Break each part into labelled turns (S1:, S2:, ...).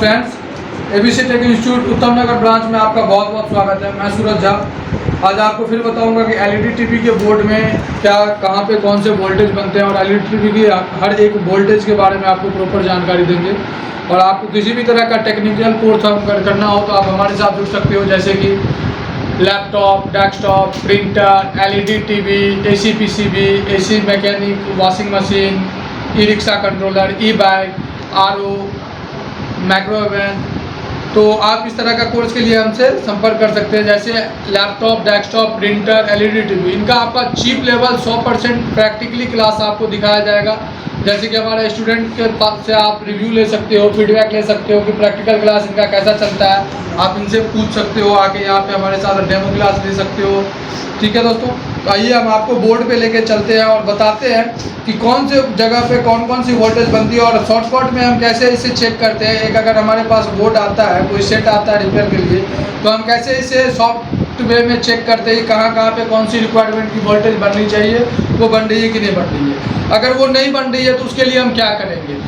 S1: Friends, ABC take institute उत्तम नगर branch में आपका बहुत बहुत स्वागत है। मैं सूरज झा। आज आपको फिर बताऊंगा कि एलईडी टीवी के बोर्ड में क्या कहाँ पे कौन से वोल्टेज बनते हैं और एलईडी टीवी की हर एक वोल्टेज के बारे में आपको प्रॉपर जानकारी देंगे। और आपको किसी भी तरह का टेक्निकल कोर्स करना हो तो आप हमारे साथ जुड़ सकते हो, जैसे कि laptop, desktop, printer, LED TV, AC PCB, AC mechanic, washing machine, e rickshaw controller, e bike, RO, microwave. तो आप इस तरह का कोर्स के लिए हमसे संपर्क कर सकते हैं, जैसे laptop, desktop, printer, LED TV. इनका आपका चीप लेवल 100% प्रैक्टिकली क्लास आपको दिखाया जाएगा। जैसे कि हमारे स्टूडेंट के पास से आप रिव्यू ले सकते हो, फीडबैक ले सकते हो कि प्रैक्टिकल क्लास इनका कैसा चलता है। आप इनसे पूछ सकते हो, आके यहाँ पे हमारे साथ डेमो क्लास ले सकते हो। ठीक है दोस्तों, तो आइए हम आपको बोर्ड पे लेके चलते हैं और बताते हैं कि कौन से जगह पे कौन कौन सी वोल्टेज बनती है और शॉर्टकट में हम कैसे इसे चेक करते हैं। एक अगर हमारे पास बोर्ड आता है, कोई सेट आता है रिपेयर के लिए, तो हम कैसे इसे सॉफ्टवेयर में चेक करते हैं कहाँ कहाँ पे कौन सी रिक्वायरमेंट की वोल्टेज बननी चाहिए, वो बन रही है कि नहीं बन रही है। अगर वो नहीं बन रही है तो उसके लिए हम क्या करेंगे।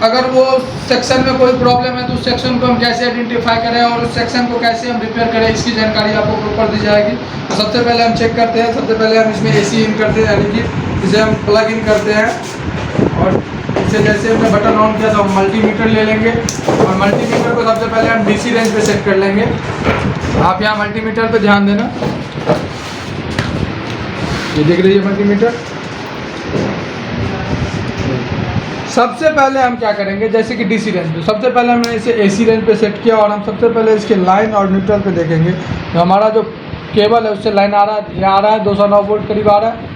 S1: अगर वो सेक्शन में कोई प्रॉब्लम है तो उस सेक्शन को हम कैसे आइडेंटिफाई करें और उस सेक्शन को कैसे हम रिपेयर करें, इसकी जानकारी आपको प्रॉपर दी जाएगी। तो सबसे पहले हम चेक करते हैं। सबसे पहले हम इसमें एसी इन करते हैं, यानी कि इसे हम प्लग इन करते हैं। और इसे जैसे हमने बटन ऑन किया तो हम मल्टीमीटर ले लेंगे और मल्टीमीटर को सबसे पहले हम डीसी रेंज पे सेट कर लेंगे। आप यहाँ मल्टीमीटर पे ध्यान देना, ये देख रही है मल्टीमीटर। सबसे पहले हम क्या करेंगे, जैसे कि डीसी रेंज पे सबसे पहले हमने इसे एसी रेंज पे सेट किया और हम सबसे पहले इसके लाइन और न्यूट्रल पे देखेंगे। तो हमारा जो केबल है उससे लाइन आ रहा है, यहाँ आ रहा है 209 वोल्ट करीब आ रहा है।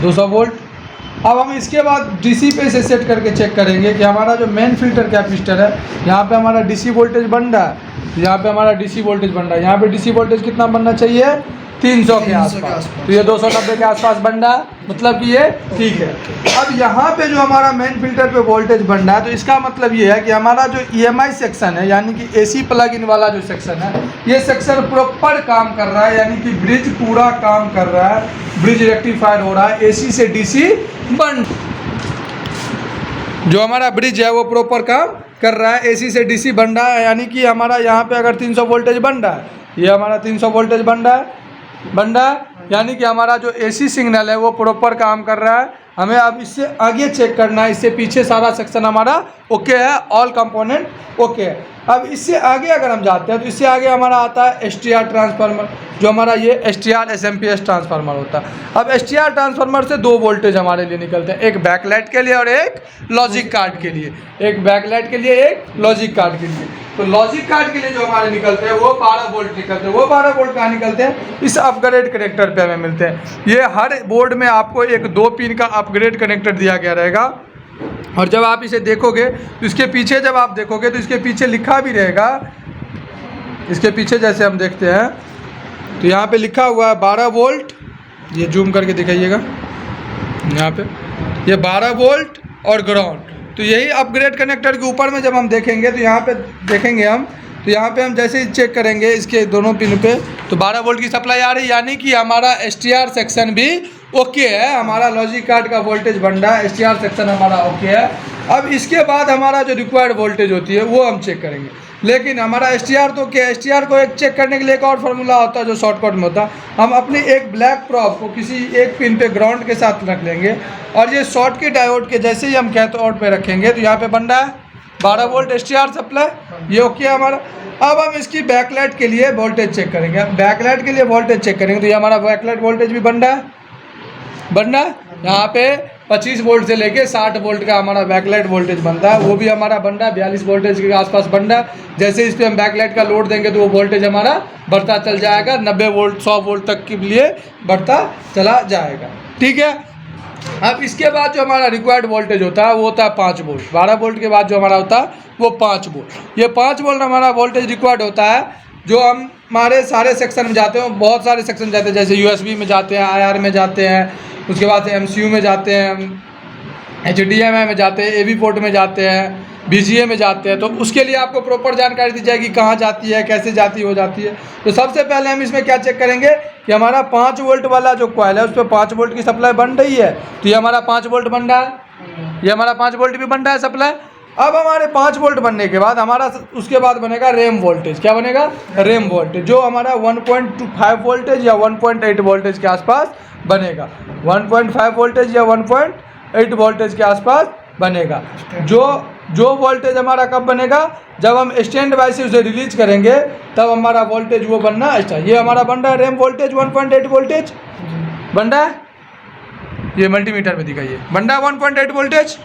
S1: 200 वोल्ट। अब हम इसके बाद डीसी पे इसे सेट करके चेक करेंगे कि हमारा जो मेन फिल्टर कैपेसिटर है, यहाँ पे हमारा डीसी वोल्टेज बन रहा है। यहाँ पे हमारा डीसी वोल्टेज बन रहा है। यहाँ पे डीसी वोल्टेज कितना बनना चाहिए, 300 के आसपास। तो ये 290 के आसपास बन रहा है, मतलब कि ये ठीक है। अब यहाँ पे जो हमारा मेन फिल्टर पे वोल्टेज बन रहा है, तो इसका मतलब ये है कि हमारा जो ईएमआई सेक्शन है, यानी कि एसी प्लग इन वाला जो सेक्शन है, ये सेक्शन प्रॉपर काम कर रहा है, यानी कि ब्रिज पूरा काम कर रहा है, ब्रिज रेक्टिफाइड हो रहा है, एसी से डीसी बन, जो हमारा ब्रिज है वो प्रॉपर काम कर रहा है, एसी से डीसी बन रहा है। यानी कि हमारा यहाँ पे अगर 300 वोल्टेज बन रहा है, ये हमारा 300 वोल्टेज बन रहा है, यानी कि हमारा जो एसी सिग्नल है वो प्रॉपर काम कर रहा है। हमें अब इससे आगे चेक करना है, इससे पीछे सारा सेक्शन हमारा ओके है, ऑल कंपोनेंट ओके है। अब इससे आगे अगर हम जाते हैं तो इससे आगे हमारा आता है एसटीआर ट्रांसफार्मर, जो हमारा ये एसटीआर एसएमपीएस ट्रांसफार्मर होता है। अब एसटीआर ट्रांसफार्मर से 2 वोल्टेज हमारे लिए निकलते हैं, एक बैकलाइट के लिए और एक लॉजिक कार्ड के लिए। एक बैकलाइट के लिए, एक लॉजिक कार्ड के लिए। तो लॉजिक कार्ड के लिए जो हमारे निकलते हैं वो 12 वोल्ट निकलते हैं। वो 12 वोल्ट कहाँ निकलते हैं, इस अपग्रेड कनेक्टर पे हमें मिलते हैं। ये हर बोर्ड में आपको एक 2 पिन का अपग्रेड कनेक्टर दिया गया रहेगा। और जब आप इसे देखोगे तो इसके पीछे, जब आप देखोगे तो इसके पीछे लिखा भी रहेगा, इसके पीछे जैसे हम देखते हैं तो यहाँ पे लिखा हुआ है 12 वोल्ट। ये जूम करके दिखाइएगा, यहाँ पे ये 12 वोल्ट और ग्राउंड। तो यही अपग्रेड कनेक्टर के ऊपर में जब हम देखेंगे तो यहाँ पे देखेंगे हम, तो यहाँ पे हम जैसे ही चेक करेंगे इसके दोनों पिन पे तो 12 वोल्ट की सप्लाई आ रही है, यानी कि हमारा एसटीआर सेक्शन भी ओके है। हमारा लॉजिक कार्ड का वोल्टेज बन रहा है, एसटीआर सेक्शन हमारा ओके है। अब इसके बाद हमारा जो रिक्वायर्ड वोल्टेज होती है वो हम चेक करेंगे। लेकिन हमारा एसटीआर तो क्या, एसटीआर को एक चेक करने के लिए एक और फार्मूला होता है जो शॉर्टकट में होता है। हम अपनी एक ब्लैक प्रॉप को किसी एक पिन पे ग्राउंड के साथ रख लेंगे और ये शॉर्ट के डायोड के जैसे ही हम कैथोड पे रखेंगे तो यहाँ पे बन रहा है 12 वोल्ट एसटीआर सप्लाई, ये ओके है हमारा। अब हम इसकी बैकलाइट के लिए वोल्टेज चेक करेंगे। बैकलाइट के लिए वोल्टेज चेक करेंगे तो ये हमारा बैकलाइट वोल्टेज भी बन रहा है, यहाँ पे 25 वोल्ट से लेके 60 वोल्ट का हमारा बैकलाइट वोल्टेज बनता है, वो भी हमारा बन रहा है 42 वोल्टेज के आसपास बन रहा है। जैसे इस पर हम बैकलाइट का लोड देंगे तो वो वोल्टेज हमारा बढ़ता चल जाएगा, 90 वोल्ट 100 वोल्ट तक के लिए बढ़ता चला जाएगा। ठीक है। अब इसके बाद जो हमारा रिक्वायर्ड वोल्टेज होता है वो होता है 5 वोल्ट। 12 वोल्ट के बाद जो हमारा होता है वो 5 वोल्ट। ये 5 वोल्ट हमारा वोल्टेज रिक्वायर्ड होता है, जो हम हमारे सारे सेक्शन में जाते हैं, बहुत सारे सेक्शन जाते हैं, जैसे यूएसबी में जाते हैं, आईआर में जाते हैं, उसके बाद एमसीयू में जाते हैं, एचडीएमआई में जाते हैं, एवी पोर्ट में जाते हैं, बीजीए में जाते हैं, तो उसके लिए आपको प्रॉपर जानकारी दी जाएगी कहाँ जाती है, कैसे जाती हो जाती है। तो सबसे पहले हम इसमें क्या चेक करेंगे कि हमारा 5 वोल्ट वाला जो कॉइल है उस पर 5 वोल्ट की सप्लाई बन रही है, तो ये हमारा 5 वोल्ट बन रहा है, ये हमारा 5 वोल्ट भी बन रहा है सप्लाई। अब हमारे 5 वोल्ट बनने के बाद हमारा उसके बाद बनेगा रैम वोल्टेज। क्या बनेगा? रैम वोल्टेज, जो हमारा 1.5 वोल्टेज या 1.8 वोल्टेज के आसपास बनेगा, 1.5 वोल्टेज या 1.8 वोल्टेज के आसपास बनेगा। जो वोल्टेज हमारा कब बनेगा? जब हम स्टैंड बाय से उसे रिलीज करेंगे तब हमारा वोल्टेज वो बनना स्टार्ट। ये हमारा बन रहा है रैम वोल्टेज 1.8 वोल्टेज बन रहा है, ये मल्टीमीटर में दिखाइए, बन रहा है 1.8 वोल्टेज,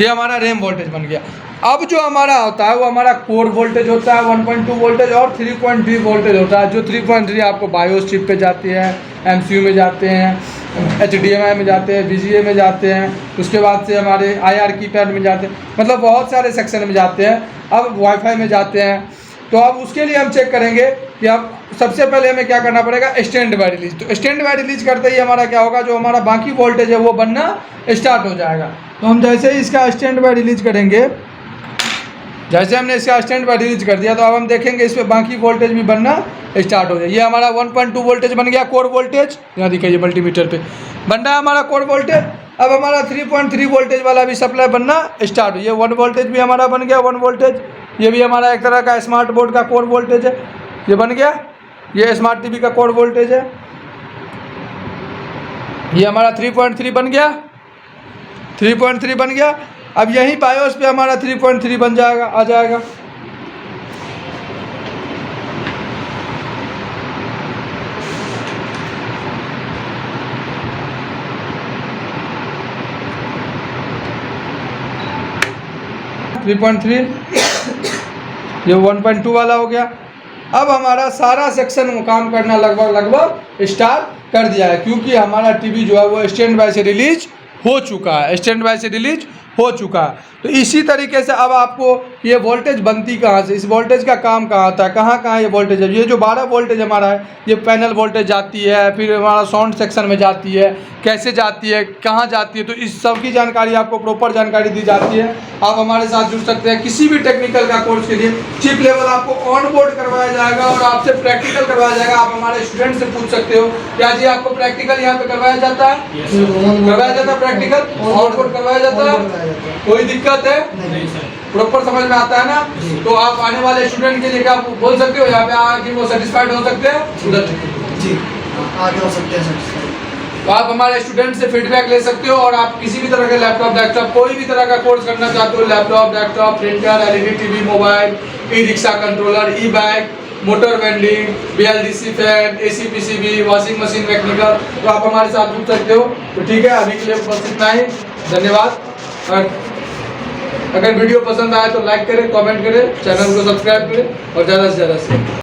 S1: ये हमारा रैम वोल्टेज बन गया। अब जो हमारा होता है वो हमारा कोर वोल्टेज होता है 1.2 वोल्टेज और 3.3 वोल्टेज होता है, जो 3.3 आपको बायोस चिप पे जाती है, एमसीयू में जाते हैं, HDMI में जाते हैं, VGA में जाते हैं, उसके बाद से हमारे IR कीपैड में जाते हैं, मतलब बहुत सारे सेक्शन में जाते हैं। अब वाईफाई में जाते हैं, तो अब उसके लिए हम चेक करेंगे कि अब सबसे पहले हमें क्या करना पड़ेगा? Stand by release. तो स्टैंड बाय रिलीज करते ही हमारा क्या होगा? जो हमारा बाकी वोल्टेज है वो बनना स्टार्ट हो जाएगा। तो हम जैसे ही इसका स्टैंड बाय रिलीज करेंगे, जैसे हमने इसका स्टैंड बाय रिलीज कर दिया, तो अब हम देखेंगे इस पर बाकी वोल्टेज भी बनना स्टार्ट हो जाए। ये हमारा 1.2 वोल्टेज बन गया कोर वोल्टेज, यहाँ दिखाइए मल्टीमीटर पे बन रहा है हमारा कोर वोल्टेज। अब हमारा 3.3 वोल्टेज वाला भी सप्लाई बनना स्टार्ट हो, ये 1 वोल्टेज भी हमारा बन गया 1 वोल्टेज। ये भी हमारा एक तरह का स्मार्ट बोर्ड का कोर वोल्टेज है, ये बन गया। ये स्मार्ट टीवी का कोर वोल्टेज है, ये हमारा 3.3 बन गया, 3.3 बन गया। अब यही बायोस पे हमारा 3.3 बन जाएगा, आ जाएगा। ये 1.2 वाला हो गया। अब हमारा सारा सेक्शन काम करना लगभग स्टार्ट कर दिया है, क्योंकि हमारा टीवी जो है वो स्टैंड बाय से रिलीज हो चुका है, स्टैंड बाय से रिलीज हो चुका है। तो इसी तरीके से अब आपको ये वोल्टेज बनती कहाँ से, इस वोल्टेज का काम कहाँ आता है, कहाँ ये वोल्टेज है। ये जो 12 वोल्टेज हमारा है, ये पैनल वोल्टेज जाती है, फिर हमारा साउंड सेक्शन में जाती है, कैसे जाती है, कहाँ जाती है, तो इस सब की जानकारी आपको प्रॉपर जानकारी दी जाती है। आप हमारे साथ जुड़ सकते हैं किसी भी टेक्निकल का कोर्स के लिए। चिप लेवल आपको ऑन बोर्ड करवाया जाएगा और आपसे प्रैक्टिकल करवाया जाएगा। आप हमारे स्टूडेंट से पूछ सकते हो, क्या जी आपको प्रैक्टिकल यहाँ पे करवाया जाता है? करवाया जाता है प्रैक्टिकल, ऑन बोर्ड करवाया जाता है, कोई दिक्कत है? प्रॉपर समझ में आता है ना? तो आप आने वाले स्टूडेंट के लिए क्या बोल सकते हो, यहाँ पे आके वो सेटिस्फाइड हो सकते हैं, उधर जी आगे हो सकते हैं सेटिस्फाइड। तो आप हमारे स्टूडेंट से फीडबैक ले सकते हो, और आप किसी भी तरह के लैपटॉप डेस्कटॉप कोई भी तरह का कोर्स करना चाहते हो, laptop desktop printer LED TV mobile e rickshaw controller e bike motor vending BLDC fan AC PCB washing machine mechanical, तो आप हमारे साथ जुड़ सकते हो। तो ठीक है, अभी के लिए बस इतना ही, धन्यवाद। और अगर वीडियो पसंद आए तो लाइक करें, कमेंट करें, चैनल को सब्सक्राइब करें और ज़्यादा से ज़्यादा शेयर।